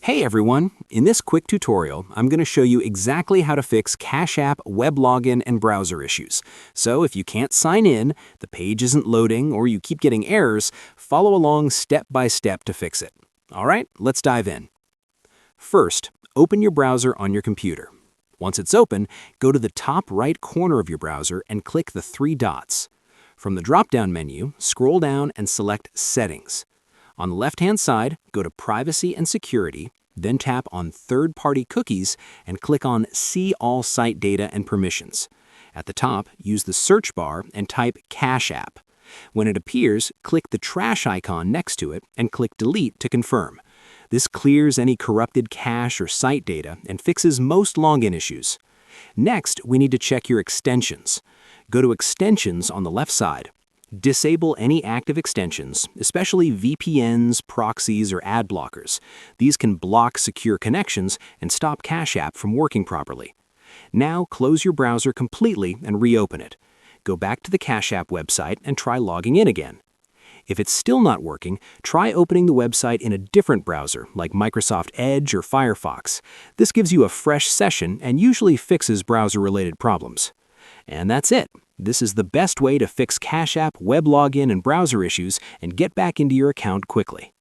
Hey everyone! In this quick tutorial, I'm going to show you exactly how to fix Cash App web login and browser issues. So if you can't sign in, the page isn't loading, or you keep getting errors, follow along step by step to fix it. Alright, let's dive in. First, open your browser on your computer. Once it's open, go to the top right corner of your browser and click the three dots. From the drop-down menu, scroll down and select Settings. On the left-hand side, go to Privacy and Security, then tap on Third-Party Cookies and click on See All Site Data and Permissions. At the top, use the search bar and type Cash App. When it appears, click the trash icon next to it and click Delete to confirm. This clears any corrupted cache or site data and fixes most login issues. Next, we need to check your extensions. Go to Extensions on the left side. Disable any active extensions, especially VPNs, proxies, or ad blockers. These can block secure connections and stop Cash App from working properly. Now close your browser completely and reopen it. Go back to the Cash App website and try logging in again. If it's still not working, try opening the website in a different browser like Microsoft Edge or Firefox. This gives you a fresh session and usually fixes browser-related problems. And that's it. This is the best way to fix Cash App web login and browser issues and get back into your account quickly.